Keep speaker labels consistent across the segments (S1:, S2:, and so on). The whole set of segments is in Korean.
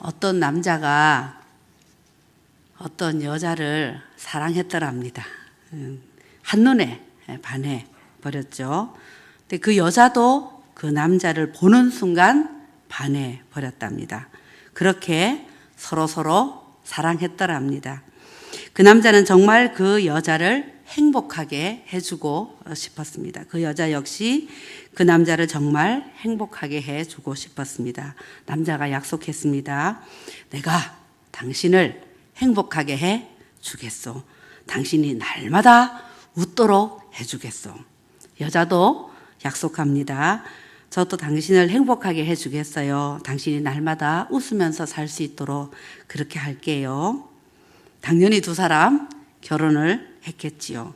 S1: 어떤 남자가 어떤 여자를 사랑했더랍니다. 한눈에 반해 버렸죠. 근데 그 여자도 그 남자를 보는 순간 반해 버렸답니다. 그렇게 서로 사랑했더랍니다. 그 남자는 정말 그 여자를 행복하게 해주고 싶었습니다. 그 여자 역시 그 남자를 정말 행복하게 해주고 싶었습니다. 남자가 약속했습니다. 내가 당신을 행복하게 해주겠소. 당신이 날마다 웃도록 해주겠소. 여자도 약속합니다. 저도 당신을 행복하게 해주겠어요. 당신이 날마다 웃으면서 살 수 있도록 그렇게 할게요. 당연히 두 사람 결혼을 했겠지요.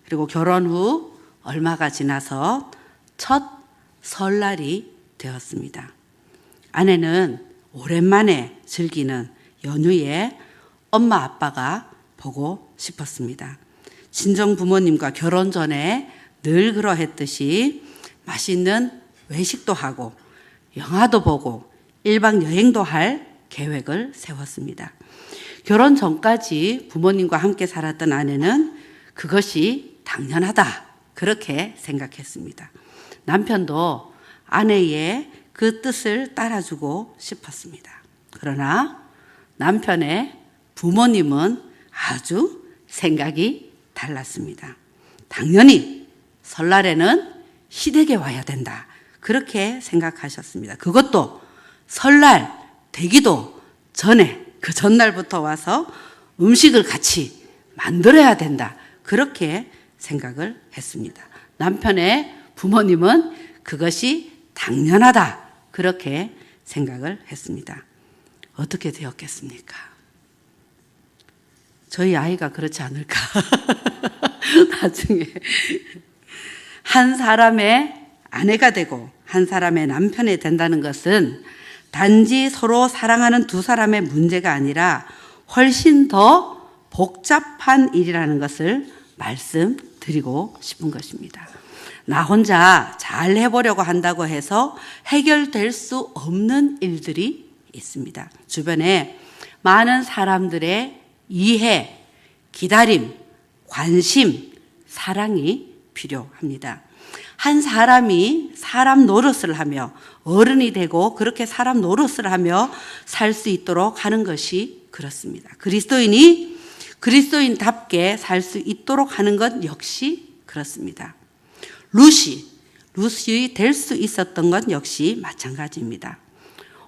S1: 그리고 결혼 후 얼마가 지나서 첫 설날이 되었습니다. 아내는 오랜만에 즐기는 연휴에 엄마 아빠가 보고 싶었습니다. 친정 부모님과 결혼 전에 늘 그러했듯이 맛있는 외식도 하고 영화도 보고 1박 여행도 할 계획을 세웠습니다. 결혼 전까지 부모님과 함께 살았던 아내는 그것이 당연하다 그렇게 생각했습니다. 남편도 아내의 그 뜻을 따라주고 싶었습니다. 그러나 남편의 부모님은 아주 생각이 달랐습니다. 당연히 설날에는 시댁에 와야 된다 그렇게 생각하셨습니다. 그것도 설날 되기도 전에 그 전날부터 와서 음식을 같이 만들어야 된다 그렇게 생각을 했습니다. 남편의 부모님은 그것이 당연하다 그렇게 생각을 했습니다. 어떻게 되었겠습니까? 저희 아이가 그렇지 않을까? 나중에 한 사람의 아내가 되고 한 사람의 남편이 된다는 것은 단지 서로 사랑하는 두 사람의 문제가 아니라 훨씬 더 복잡한 일이라는 것을 말씀드리고 싶은 것입니다. 나 혼자 잘 해보려고 한다고 해서 해결될 수 없는 일들이 있습니다. 주변에 많은 사람들의 이해, 기다림, 관심, 사랑이 필요합니다. 한 사람이 사람 노릇을 하며 어른이 되고 그렇게 사람 노릇을 하며 살 수 있도록 하는 것이 그렇습니다. 그리스도인이 그리스도인답게 살 수 있도록 하는 것 역시 그렇습니다. 룻이 될 수 있었던 것 역시 마찬가지입니다.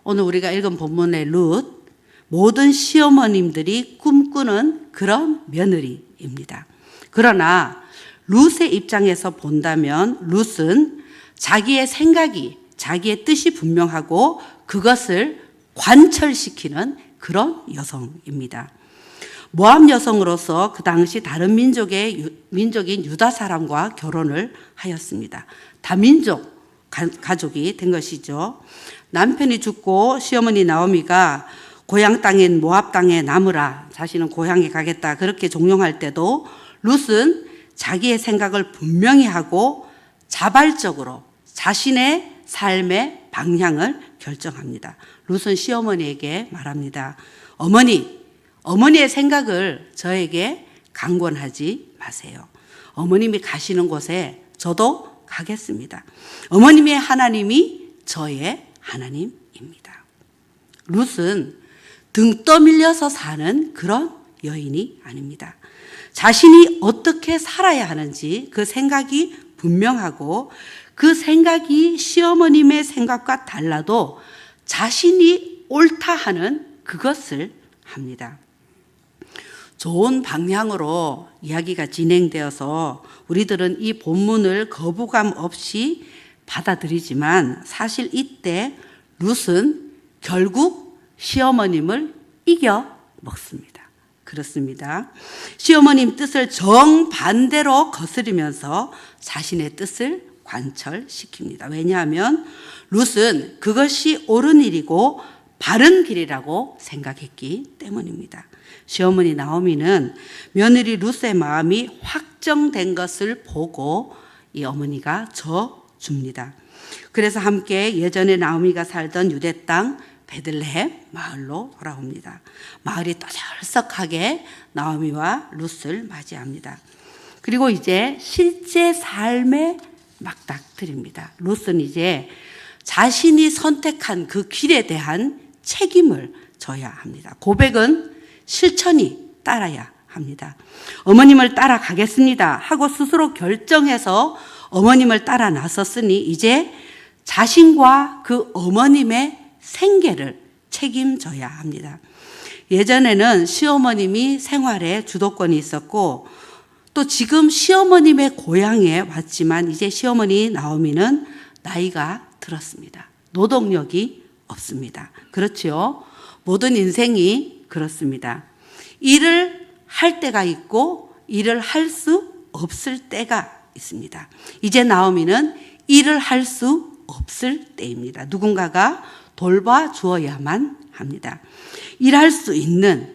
S1: 오늘 우리가 읽은 본문의 룻, 모든 시어머님들이 꿈꾸는 그런 며느리입니다. 그러나 룻의 입장에서 본다면 룻은 자기의 생각이, 자기의 뜻이 분명하고 그것을 관철시키는 그런 여성입니다. 모압 여성으로서 그 당시 다른 민족인 유다 사람과 결혼을 하였습니다. 다민족 가족이 된 것이죠. 남편이 죽고 시어머니 나오미가 고향 땅인 모압 땅에 남으라, 자신은 고향에 가겠다 그렇게 종용할 때도 룻은 자기의 생각을 분명히 하고 자발적으로 자신의 삶의 방향을 결정합니다. 룻은 시어머니에게 말합니다. 어머니의 생각을 저에게 강권하지 마세요. 어머님이 가시는 곳에 저도 가겠습니다. 어머님의 하나님이 저의 하나님입니다. 룻은 등 떠밀려서 사는 그런 여인이 아닙니다. 자신이 어떻게 살아야 하는지 그 생각이 분명하고 그 생각이 시어머님의 생각과 달라도 자신이 옳다 하는 그것을 합니다. 좋은 방향으로 이야기가 진행되어서 우리들은 이 본문을 거부감 없이 받아들이지만 사실 이때 룻은 결국 시어머님을 이겨 먹습니다. 그렇습니다. 시어머님 뜻을 정반대로 거스르면서 자신의 뜻을 관철시킵니다. 왜냐하면 룻은 그것이 옳은 일이고 바른 길이라고 생각했기 때문입니다. 시어머니 나오미는 며느리 룻의 마음이 확정된 것을 보고 이 어머니가 져줍니다. 그래서 함께 예전에 나오미가 살던 유대 땅 베들레헴 마을로 돌아옵니다. 마을이 떠들썩하게 나오미와 룻을 맞이합니다. 그리고 이제 실제 삶에 막닥뜨립니다. 룻은 이제 자신이 선택한 그 길에 대한 책임을 져야 합니다. 고백은 실천이 따라야 합니다. 어머님을 따라가겠습니다 하고 스스로 결정해서 어머님을 따라 나섰으니 이제 자신과 그 어머님의 생계를 책임져야 합니다. 예전에는 시어머님이 생활에 주도권이 있었고 또 지금 시어머님의 고향에 왔지만 이제 시어머니 나오미는 나이가 들었습니다. 노동력이 없습니다. 그렇죠? 모든 인생이 그렇습니다. 일을 할 때가 있고 일을 할 수 없을 때가 있습니다. 이제 나오미는 일을 할 수 없을 때입니다. 누군가가 돌봐주어야만 합니다.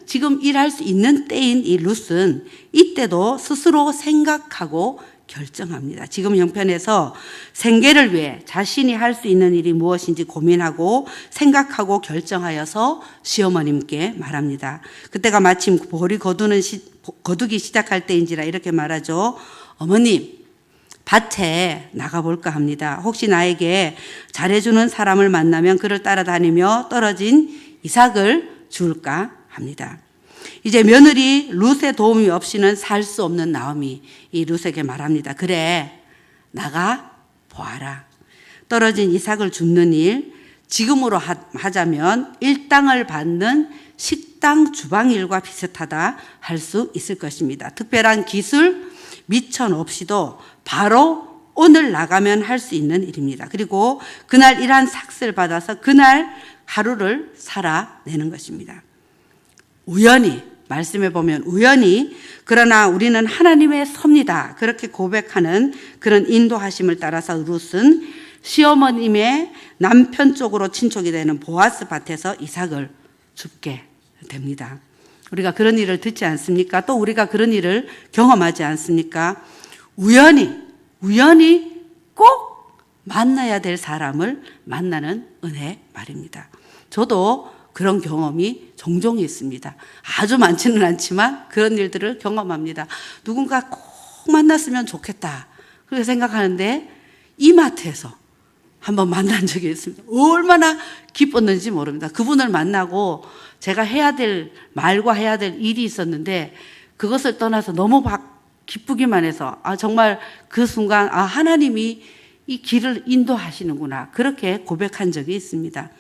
S1: 지금 일할 수 있는 때인 이 룻은 이때도 스스로 생각하고 결정합니다. 지금 형편에서 생계를 위해 자신이 할 수 있는 일이 무엇인지 고민하고 생각하고 결정하여서 시어머님께 말합니다. 그때가 마침 보리 거두기 시작할 때인지라 이렇게 말하죠. 어머님, 밭에 나가볼까 합니다. 혹시 나에게 잘해주는 사람을 만나면 그를 따라다니며 떨어진 이삭을 줄까 합니다. 이제 며느리 룻의 도움이 없이는 살 수 없는 나오미, 이 룻에게 말합니다. 그래, 나가 보아라. 떨어진 이삭을 줍는 일, 지금으로 하자면 일당을 받는 식당 주방일과 비슷하다 할 수 있을 것입니다. 특별한 기술, 미천 없이도 바로 오늘 나가면 할 수 있는 일입니다. 그리고 그날 일한 삭스를 받아서 그날 하루를 살아내는 것입니다. 우연히, 말씀해 보면 우연히, 그러나 우리는 하나님의 섭니다. 그렇게 고백하는 그런 인도하심을 따라서 룻은 시어머님의 남편 쪽으로 친족이 되는 보아스 밭에서 이삭을 줍게 됩니다. 우리가 그런 일을 듣지 않습니까? 또 우리가 그런 일을 경험하지 않습니까? 우연히 꼭 만나야 될 사람을 만나는 은혜 말입니다. 저도 그런 경험이 종종 있습니다. 아주 많지는 않지만 그런 일들을 경험합니다. 누군가 꼭 만났으면 좋겠다 그렇게 생각하는데 이마트에서 한번 만난 적이 있습니다. 얼마나 기뻤는지 모릅니다. 그분을 만나고 제가 해야 될 말과 해야 될 일이 있었는데 그것을 떠나서 너무 기쁘기만 해서 정말 그 순간 하나님이 이 길을 인도하시는구나 그렇게 고백한 적이 있습니다.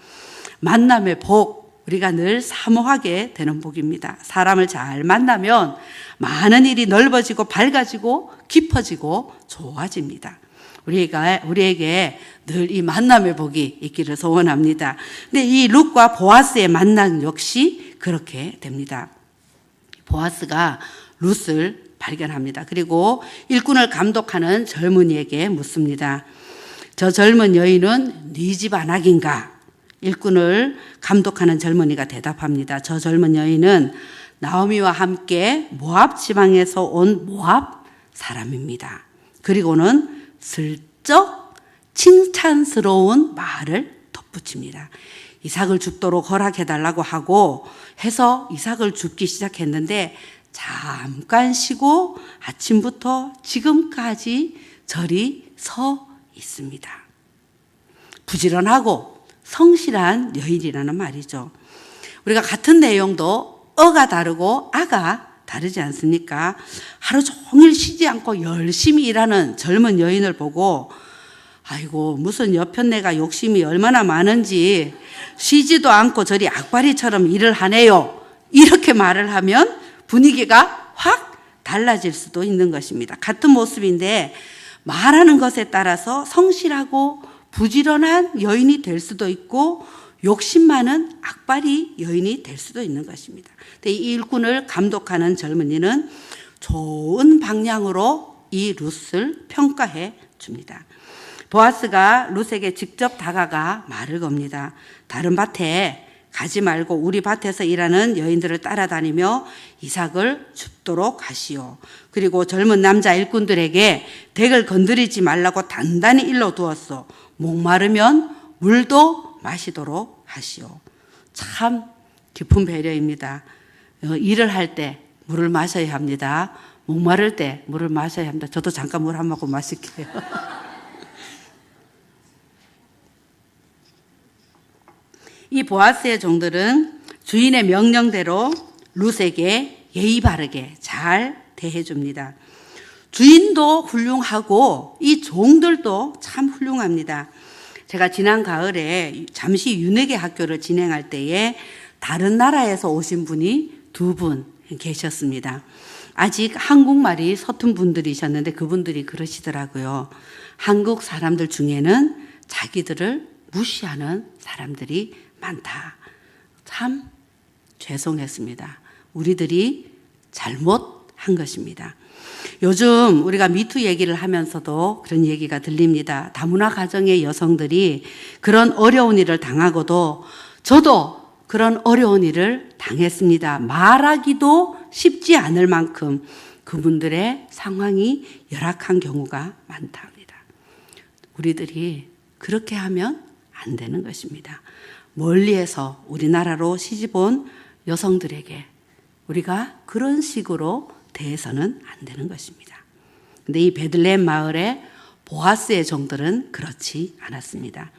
S1: 만남의 복, 우리가 늘 사모하게 되는 복입니다. 사람을 잘 만나면 많은 일이 넓어지고 밝아지고 깊어지고 좋아집니다. 우리에게 늘 이 만남의 복이 있기를 소원합니다. 근데 이 룻과 보아스의 만남 역시 그렇게 됩니다. 보아스가 룻을 발견합니다. 그리고 일꾼을 감독하는 젊은이에게 묻습니다. 저 젊은 여인은 네 집 안악인가? 일꾼을 감독하는 젊은이가 대답합니다. 저 젊은 여인은 나오미와 함께 모압 지방에서 온 모압 사람입니다. 그리고는 슬쩍 칭찬스러운 말을 덧붙입니다. 이삭을 줍도록 허락해달라고 하고 해서 이삭을 줍기 시작했는데 잠깐 쉬고 아침부터 지금까지 저리 서 있습니다. 부지런하고 성실한 여인이라는 말이죠. 우리가 같은 내용도 어가 다르고 아가 다르지 않습니까? 하루 종일 쉬지 않고 열심히 일하는 젊은 여인을 보고 아이고 무슨 여편네가 욕심이 얼마나 많은지 쉬지도 않고 저리 악바리처럼 일을 하네요. 이렇게 말을 하면 분위기가 확 달라질 수도 있는 것입니다. 같은 모습인데 말하는 것에 따라서 성실하고 부지런한 여인이 될 수도 있고 욕심 많은 악바리 여인이 될 수도 있는 것입니다. 이 일꾼을 감독하는 젊은이는 좋은 방향으로 이 룻을 평가해 줍니다. 보아스가 룻에게 직접 다가가 말을 겁니다. 다른 밭에 가지 말고 우리 밭에서 일하는 여인들을 따라다니며 이삭을 줍도록 하시오. 그리고 젊은 남자 일꾼들에게 덱을 건드리지 말라고 단단히 일러 두었소. 목마르면 물도 마시도록 하시오. 참 깊은 배려입니다. 일을 할 때 물을 마셔야 합니다. 목마를 때 물을 마셔야 합니다. 저도 잠깐 물 한 모금 마실게요. 이 보아스의 종들은 주인의 명령대로 룻에게 예의 바르게 잘 대해줍니다. 주인도 훌륭하고 이 종들도 참 훌륭합니다. 제가 지난 가을에 잠시 윤회계 학교를 진행할 때에 다른 나라에서 오신 분이 2분 계셨습니다. 아직 한국말이 서툰 분들이셨는데 그분들이 그러시더라고요. 한국 사람들 중에는 자기들을 무시하는 사람들이 많다. 참 죄송했습니다. 우리들이 잘못한 것입니다. 요즘 우리가 미투 얘기를 하면서도 그런 얘기가 들립니다. 다문화 가정의 여성들이 그런 어려운 일을 당하고도 저도 그런 어려운 일을 당했습니다. 말하기도 쉽지 않을 만큼 그분들의 상황이 열악한 경우가 많다 합니다. 우리들이 그렇게 하면 안 되는 것입니다. 멀리에서 우리나라로 시집 온 여성들에게 우리가 그런 식으로 대해서는 안 되는 것입니다. 근데 이 베들레헴 마을의 보아스의 종들은 그렇지 않았습니다.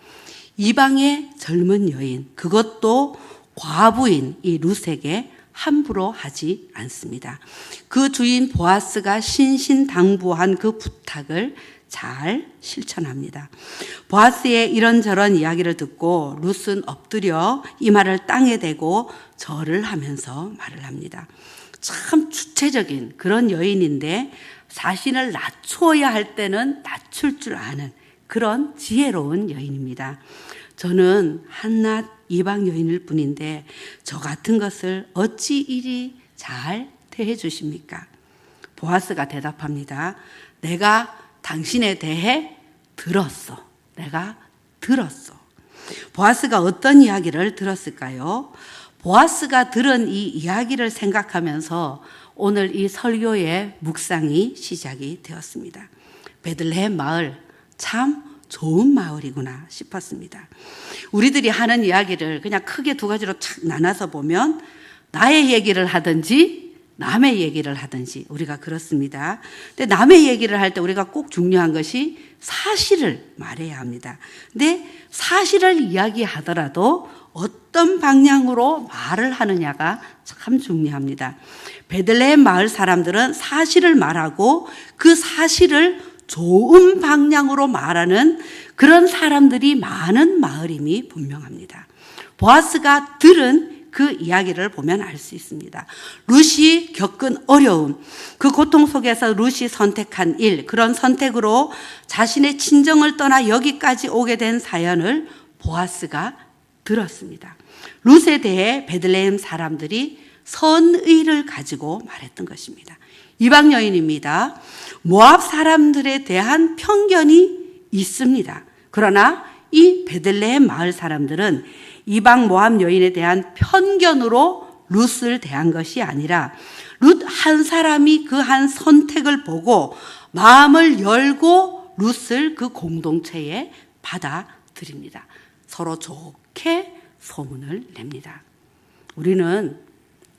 S1: 이방의 젊은 여인, 그것도 과부인 이 룻에게 함부로 하지 않습니다. 그 주인 보아스가 신신당부한 그 부탁을 잘 실천합니다. 보아스의 이런저런 이야기를 듣고 룻은 엎드려 이마를 땅에 대고 절을 하면서 말을 합니다. 참 주체적인 그런 여인인데 자신을 낮춰야 할 때는 낮출 줄 아는 그런 지혜로운 여인입니다. 저는 한낱 이방 여인일 뿐인데 저 같은 것을 어찌 이리 잘 대해 주십니까? 보아스가 대답합니다. 내가 당신에 대해 들었어. 내가 들었어. 보아스가 어떤 이야기를 들었을까요? 보아스가 들은 이 이야기를 생각하면서 오늘 이 설교의 묵상이 시작이 되었습니다. 베들레헴 마을 참 좋은 마을이구나 싶었습니다. 우리들이 하는 이야기를 그냥 크게 2가지로 착 나눠서 보면 나의 얘기를 하든지 남의 얘기를 하든지 우리가 그렇습니다. 근데 남의 얘기를 할 때 우리가 꼭 중요한 것이 사실을 말해야 합니다. 근데 사실을 이야기하더라도 어떤 방향으로 말을 하느냐가 참 중요합니다. 베들레헴 마을 사람들은 사실을 말하고 그 사실을 좋은 방향으로 말하는 그런 사람들이 많은 마을임이 분명합니다. 보아스가 들은 그 이야기를 보면 알 수 있습니다. 룻이 겪은 어려움, 그 고통 속에서 룻이 선택한 일, 그런 선택으로 자신의 친정을 떠나 여기까지 오게 된 사연을 보아스가 들었습니다. 룻에 대해 베들레헴 사람들이 선의를 가지고 말했던 것입니다. 이방 여인입니다. 모압 사람들에 대한 편견이 있습니다. 그러나 이 베들레헴 마을 사람들은 이방 모압 여인에 대한 편견으로 룻을 대한 것이 아니라 룻 한 사람이 그 한 선택을 보고 마음을 열고 룻을 그 공동체에 받아들입니다. 서로 좋게 소문을 냅니다. 우리는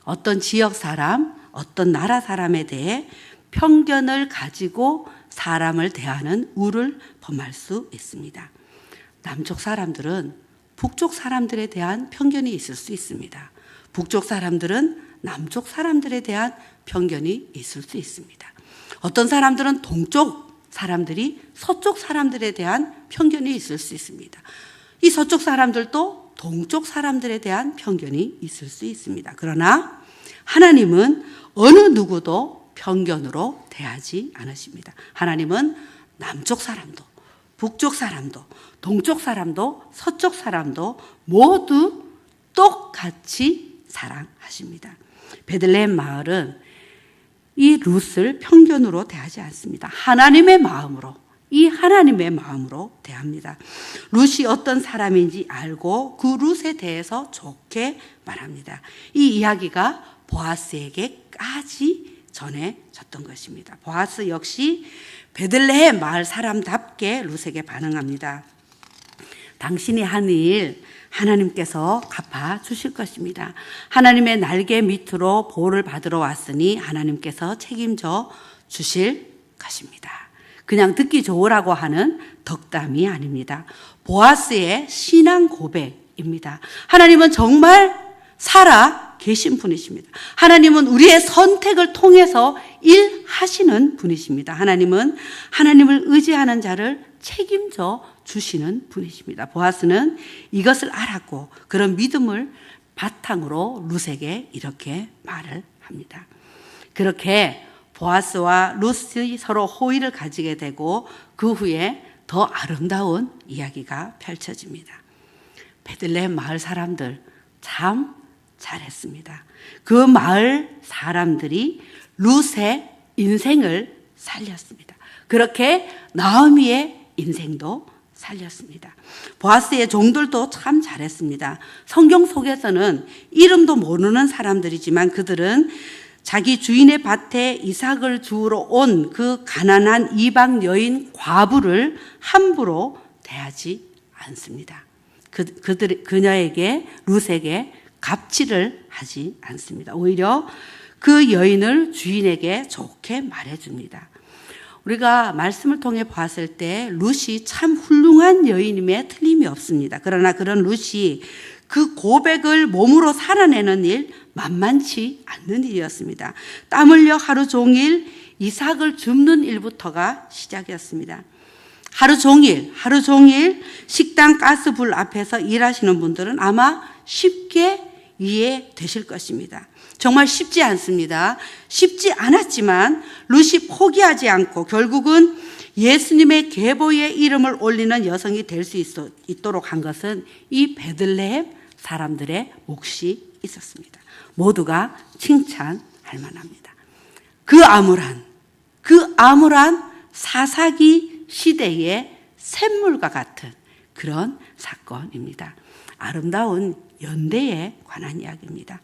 S1: 어떤 지역 사람, 어떤 나라 사람에 대해 편견을 가지고 사람을 대하는 우를 범할 수 있습니다. 남쪽 사람들은 북쪽 사람들에 대한 편견이 있을 수 있습니다. 북쪽 사람들은 남쪽 사람들에 대한 편견이 있을 수 있습니다. 어떤 사람들은 동쪽 사람들이 서쪽 사람들에 대한 편견이 있을 수 있습니다. 이 서쪽 사람들도 동쪽 사람들에 대한 편견이 있을 수 있습니다. 그러나 하나님은 어느 누구도 편견으로 대하지 않으십니다. 하나님은 남쪽 사람도 북쪽 사람도 동쪽 사람도 서쪽 사람도 모두 똑같이 사랑하십니다. 베들레헴 마을은 이 룻을 편견으로 대하지 않습니다. 하나님의 마음으로, 이 하나님의 마음으로 대합니다. 룻이 어떤 사람인지 알고 그 룻에 대해서 좋게 말합니다. 이 이야기가 보아스에게까지 전해졌던 것입니다. 보아스 역시 베들레헴 마을 사람답게 룻에게 반응합니다. 당신이 한 일 하나님께서 갚아 주실 것입니다. 하나님의 날개 밑으로 보호를 받으러 왔으니 하나님께서 책임져 주실 것입니다. 그냥 듣기 좋으라고 하는 덕담이 아닙니다. 보아스의 신앙 고백입니다. 하나님은 정말 살아 계신 분이십니다. 하나님은 우리의 선택을 통해서 일하시는 분이십니다. 하나님은 하나님을 의지하는 자를 책임져 주시는 분이십니다. 보아스는 이것을 알았고 그런 믿음을 바탕으로 룻에게 이렇게 말을 합니다. 그렇게 보아스와 룻이 서로 호의를 가지게 되고 그 후에 더 아름다운 이야기가 펼쳐집니다. 베들레헴 마을 사람들 참 잘했습니다. 그 마을 사람들이 룻의 인생을 살렸습니다. 그렇게 나오미의 인생도 살렸습니다. 보아스의 종들도 참 잘했습니다. 성경 속에서는 이름도 모르는 사람들이지만 그들은 자기 주인의 밭에 이삭을 주우러 온 그 가난한 이방 여인 과부를 함부로 대하지 않습니다. 그녀에게 룻에게 갑질을 하지 않습니다. 오히려 그 여인을 주인에게 좋게 말해줍니다. 우리가 말씀을 통해 봤을 때 룻이 참 훌륭한 여인임에 틀림이 없습니다. 그러나 그런 룻이 그 고백을 몸으로 살아내는 일 만만치 않는 일이었습니다. 땀 흘려 하루 종일 이삭을 줍는 일부터가 시작이었습니다. 하루 종일 식당 가스불 앞에서 일하시는 분들은 아마 쉽게 이해되실 것입니다. 정말 쉽지 않습니다. 쉽지 않았지만 룻이 포기하지 않고 결국은 예수님의 계보의 이름을 올리는 여성이 될 수 있도록 한 것은 이 베들레헴 사람들의 몫이 있었습니다. 모두가 칭찬할 만합니다. 그 암울한 사사기 시대의 샘물과 같은 그런 사건입니다. 아름다운 연대에 관한 이야기입니다.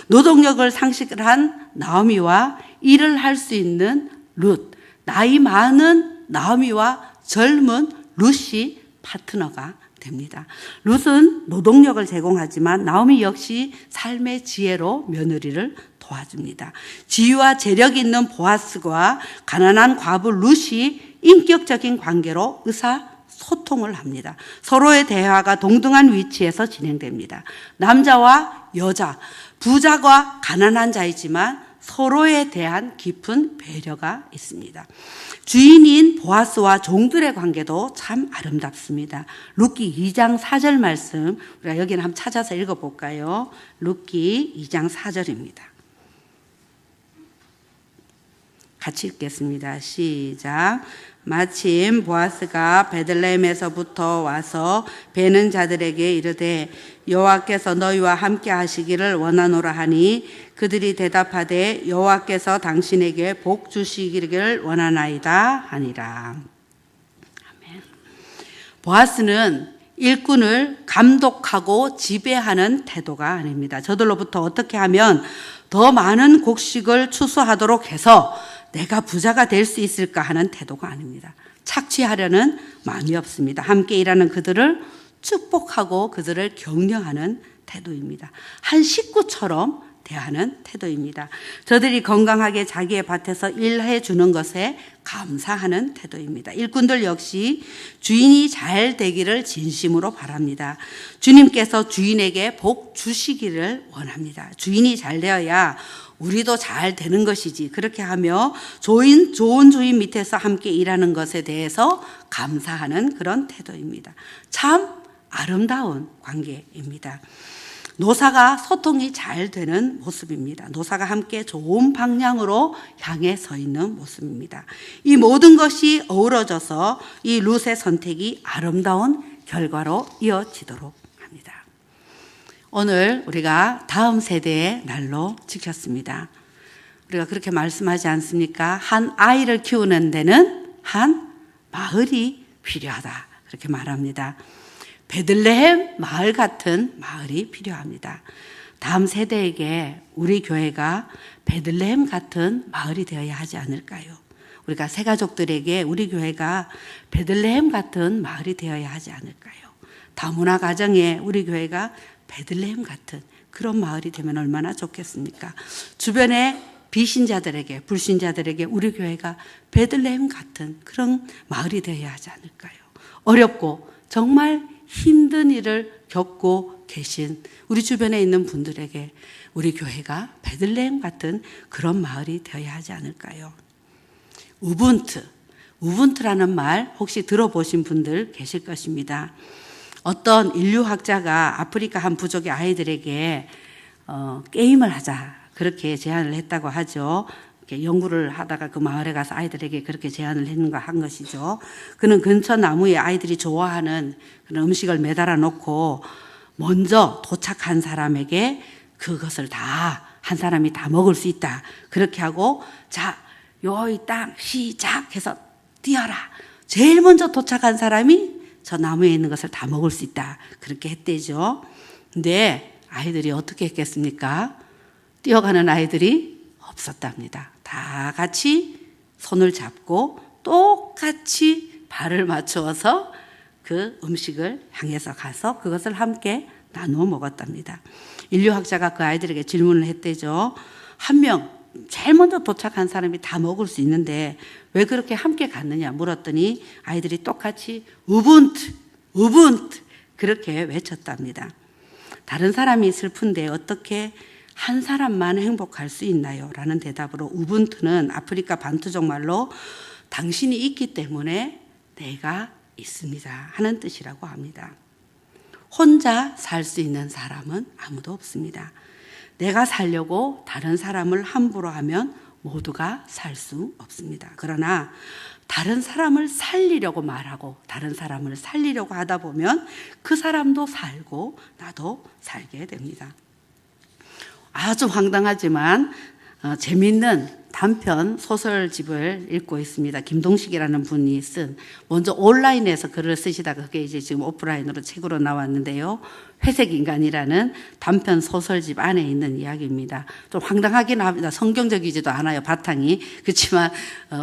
S1: 노동력을 상실한 나오미와 일을 할 수 있는 룻, 나이 많은 나오미와 젊은 룻이 파트너가 됩니다. 룻은 노동력을 제공하지만 나오미 역시 삶의 지혜로 며느리를 도와줍니다. 지혜와 재력 있는 보아스와 가난한 과부 룻이 인격적인 관계로 의사소통을 합니다. 서로의 대화가 동등한 위치에서 진행됩니다. 남자와 여자, 부자와 가난한 자이지만 서로에 대한 깊은 배려가 있습니다. 주인인 보아스와 종들의 관계도 참 아름답습니다. 룻기 2장 4절 말씀 우리가 여기는 한번 찾아서 읽어볼까요? 룻기 2장 4절입니다. 같이 읽겠습니다. 시작. 마침 보아스가 베들레헴에서부터 와서 베는 자들에게 이르되 여호와께서 너희와 함께 하시기를 원하노라 하니 그들이 대답하되 여호와께서 당신에게 복 주시기를 원하나이다 하니라. 아멘. 보아스는 일꾼을 감독하고 지배하는 태도가 아닙니다. 저들로부터 어떻게 하면 더 많은 곡식을 추수하도록 해서 내가 부자가 될 수 있을까 하는 태도가 아닙니다. 착취하려는 마음이 없습니다. 함께 일하는 그들을 축복하고 그들을 격려하는 태도입니다. 한 식구처럼 대하는 태도입니다. 저들이 건강하게 자기의 밭에서 일해 주는 것에 감사하는 태도입니다. 일꾼들 역시 주인이 잘 되기를 진심으로 바랍니다. 주님께서 주인에게 복 주시기를 원합니다. 주인이 잘 되어야 우리도 잘 되는 것이지. 그렇게 하며 좋은 주인 밑에서 함께 일하는 것에 대해서 감사하는 그런 태도입니다. 참 아름다운 관계입니다. 노사가 소통이 잘 되는 모습입니다. 노사가 함께 좋은 방향으로 향해 서 있는 모습입니다. 이 모든 것이 어우러져서 이 룻의 선택이 아름다운 결과로 이어지도록 합니다. 오늘 우리가 다음 세대의 날로 지켰습니다. 우리가 그렇게 말씀하지 않습니까? 한 아이를 키우는 데는 한 마을이 필요하다. 그렇게 말합니다. 베들레헴 마을 같은 마을이 필요합니다. 다음 세대에게 우리 교회가 베들레헴 같은 마을이 되어야 하지 않을까요? 우리가 새가족들에게 우리 교회가 베들레헴 같은 마을이 되어야 하지 않을까요? 다문화 가정에 우리 교회가 베들레헴 같은 그런 마을이 되면 얼마나 좋겠습니까? 주변에 비신자들에게, 불신자들에게 우리 교회가 베들레헴 같은 그런 마을이 되어야 하지 않을까요? 어렵고 정말 힘든 일을 겪고 계신 우리 주변에 있는 분들에게 우리 교회가 베들레헴 같은 그런 마을이 되어야 하지 않을까요? 우분투라는 말 혹시 들어보신 분들 계실 것입니다. 어떤 인류학자가 아프리카 한 부족의 아이들에게 게임을 하자 그렇게 제안을 했다고 하죠. 연구를 하다가 그 마을에 가서 아이들에게 그렇게 제안을 한 것이죠. 그는 근처 나무에 아이들이 좋아하는 그런 음식을 매달아 놓고 먼저 도착한 사람에게 그것을 다 한 사람이 다 먹을 수 있다. 그렇게 하고 자, 요이 땅 시작 해서 뛰어라. 제일 먼저 도착한 사람이 저 나무에 있는 것을 다 먹을 수 있다. 그렇게 했대죠. 근데 아이들이 어떻게 했겠습니까? 뛰어가는 아이들이 없었답니다. 다 같이 손을 잡고 똑같이 발을 맞추어서 그 음식을 향해서 가서 그것을 함께 나누어 먹었답니다. 인류학자가 그 아이들에게 질문을 했대죠. 한 명, 제일 먼저 도착한 사람이 다 먹을 수 있는데 왜 그렇게 함께 갔느냐 물었더니 아이들이 똑같이 우분투 그렇게 외쳤답니다. 다른 사람이 슬픈데 어떻게 한 사람만 행복할 수 있나요? 라는 대답으로 우분투는 아프리카 반투족 말로 당신이 있기 때문에 내가 있습니다 하는 뜻이라고 합니다. 혼자 살 수 있는 사람은 아무도 없습니다. 내가 살려고 다른 사람을 함부로 하면 모두가 살 수 없습니다. 그러나 다른 사람을 살리려고 말하고 다른 사람을 살리려고 하다 보면 그 사람도 살고 나도 살게 됩니다. 아주 황당하지만 재미있는 단편 소설집을 읽고 있습니다. 김동식이라는 분이 쓴, 먼저 온라인에서 글을 쓰시다가 그게 이제 지금 오프라인으로 책으로 나왔는데요. 회색인간이라는 단편 소설집 안에 있는 이야기입니다. 좀 황당하긴 합니다. 성경적이지도 않아요, 바탕이. 그렇지만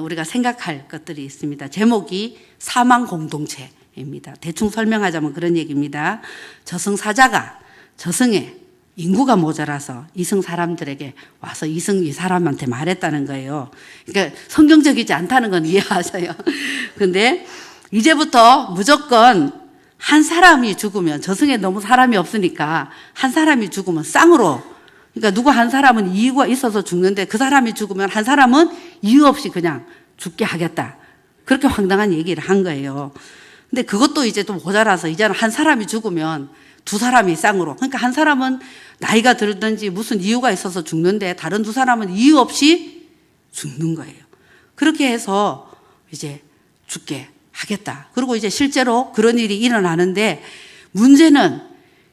S1: 우리가 생각할 것들이 있습니다. 제목이 사망공동체입니다. 대충 설명하자면 그런 얘기입니다. 저승사자가 저승에 인구가 모자라서 이승 사람들에게 와서 이승 이 사람한테 말했다는 거예요. 그러니까 성경적이지 않다는 건 이해하세요. 근데 이제부터 무조건 한 사람이 죽으면, 저승에 너무 사람이 없으니까 한 사람이 죽으면 쌍으로, 그러니까 누구 한 사람은 이유가 있어서 죽는데 그 사람이 죽으면 한 사람은 이유 없이 그냥 죽게 하겠다. 그렇게 황당한 얘기를 한 거예요. 근데 그것도 이제 또 모자라서 이제는 한 사람이 죽으면 두 사람이 쌍으로. 그러니까 한 사람은 나이가 들든지 무슨 이유가 있어서 죽는데 다른 두 사람은 이유 없이 죽는 거예요. 그렇게 해서 이제 죽게 하겠다. 그리고 이제 실제로 그런 일이 일어나는데 문제는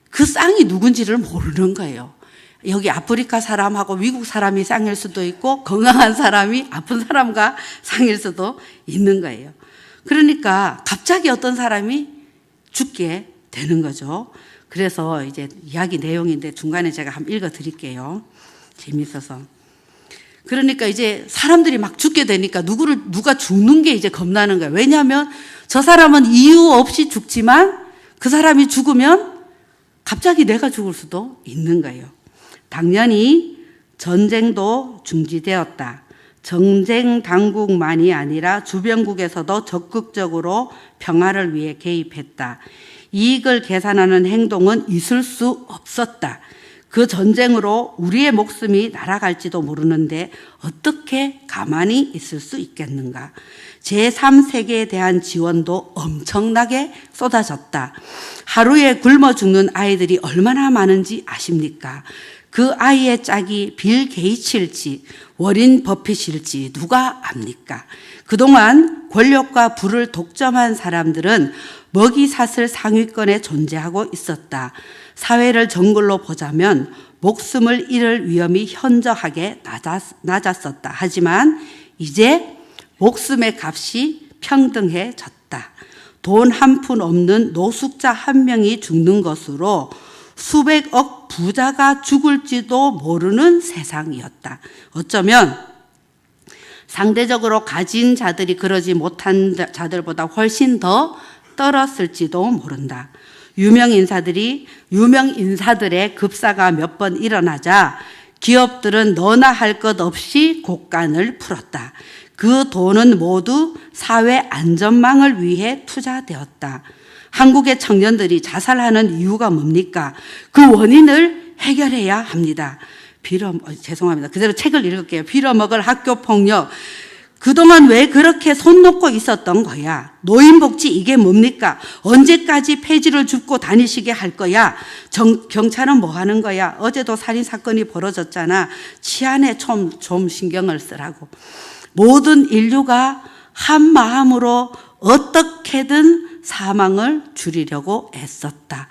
S1: 그 쌍이 누군지를 모르는 거예요. 여기 아프리카 사람하고 미국 사람이 쌍일 수도 있고 건강한 사람이 아픈 사람과 쌍일 수도 있는 거예요. 그러니까 갑자기 어떤 사람이 죽게 되는 거죠. 그래서 이제 이야기 내용인데 중간에 제가 한번 읽어 드릴게요. 재밌어서. 그러니까 이제 사람들이 막 죽게 되니까 누가 죽는 게 이제 겁나는 거예요. 왜냐하면 저 사람은 이유 없이 죽지만 그 사람이 죽으면 갑자기 내가 죽을 수도 있는 거예요. 당연히 전쟁도 중지되었다. 전쟁 당국만이 아니라 주변국에서도 적극적으로 평화를 위해 개입했다. 이익을 계산하는 행동은 있을 수 없었다. 그 전쟁으로 우리의 목숨이 날아갈지도 모르는데 어떻게 가만히 있을 수 있겠는가. 제3세계에 대한 지원도 엄청나게 쏟아졌다. 하루에 굶어 죽는 아이들이 얼마나 많은지 아십니까? 그 아이의 짝이 빌 게이츠일지 워린 버핏일지 누가 압니까? 그동안 권력과 부를 독점한 사람들은 먹이사슬 상위권에 존재하고 있었다. 사회를 정글로 보자면 목숨을 잃을 위험이 현저하게 낮았었다. 하지만 이제 목숨의 값이 평등해졌다. 돈 한 푼 없는 노숙자 한 명이 죽는 것으로 수백억 부자가 죽을지도 모르는 세상이었다. 어쩌면 상대적으로 가진 자들이 그러지 못한 자들보다 훨씬 더 떨었을지도 모른다. 유명 인사들의 급사가 몇 번 일어나자 기업들은 너나 할 것 없이 곡간을 풀었다. 그 돈은 모두 사회 안전망을 위해 투자되었다. 한국의 청년들이 자살하는 이유가 뭡니까? 그 원인을 해결해야 합니다. 죄송합니다. 그대로 책을 읽을게요. 빌어먹을 학교 폭력. 그동안 왜 그렇게 손 놓고 있었던 거야? 노인복지 이게 뭡니까? 언제까지 폐지를 줍고 다니시게 할 거야? 경찰은 뭐 하는 거야? 어제도 살인사건이 벌어졌잖아. 치안에 좀 신경을 쓰라고. 모든 인류가 한 마음으로 어떻게든 사망을 줄이려고 애썼다.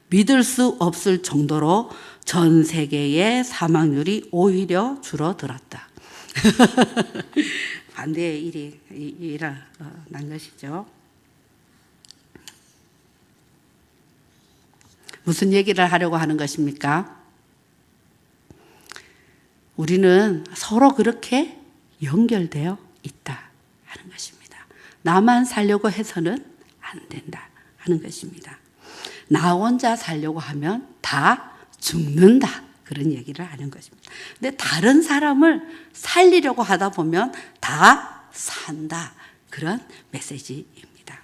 S1: 믿을 수 없을 정도로 전 세계의 사망률이 오히려 줄어들었다. 반대의 일이 일어난 것이죠. 무슨 얘기를 하려고 하는 것입니까? 우리는 서로 그렇게 연결되어 있다 하는 것입니다. 나만 살려고 해서는 안 된다 하는 것입니다. 나 혼자 살려고 하면 다 죽는다. 그런 얘기를 하는 것입니다. 근데 다른 사람을 살리려고 하다 보면 다 산다. 그런 메시지입니다.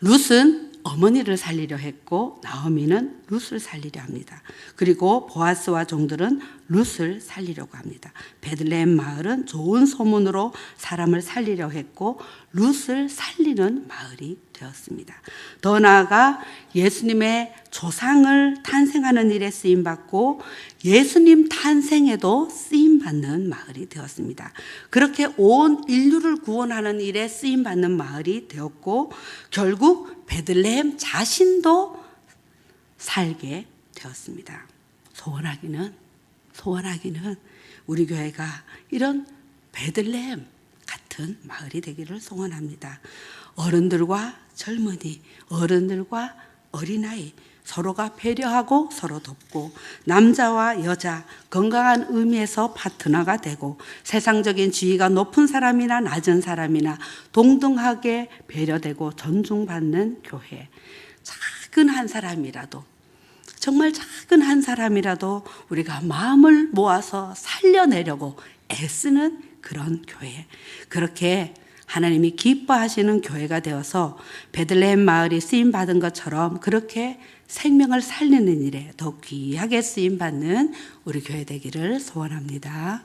S1: 룻은 어머니를 살리려 했고 나오미는 룻을 살리려 합니다. 그리고 보아스와 종들은 룻을 살리려고 합니다. 베들레헴 마을은 좋은 소문으로 사람을 살리려 했고 룻을 살리는 마을이 되었습니다. 더 나아가 예수님의 조상을 탄생하는 일에 쓰임받고 예수님 탄생에도 쓰임받는 마을이 되었습니다. 그렇게 온 인류를 구원하는 일에 쓰임받는 마을이 되었고 결국 베들레헴 자신도 살게 되었습니다. 소원하기는 우리 교회가 이런 베들레헴 같은 마을이 되기를 소원합니다. 어른들과 젊은이, 어른들과 어린아이 서로가 배려하고 서로 돕고 남자와 여자 건강한 의미에서 파트너가 되고 세상적인 지위가 높은 사람이나 낮은 사람이나 동등하게 배려되고 존중받는 교회. 작은 한 사람이라도 정말 작은 한 사람이라도 우리가 마음을 모아서 살려내려고 애쓰는 그런 교회. 그렇게 하나님이 기뻐하시는 교회가 되어서 베들레헴 마을이 쓰임받은 것처럼 그렇게 생명을 살리는 일에 더 귀하게 쓰임받는 우리 교회 되기를 소원합니다.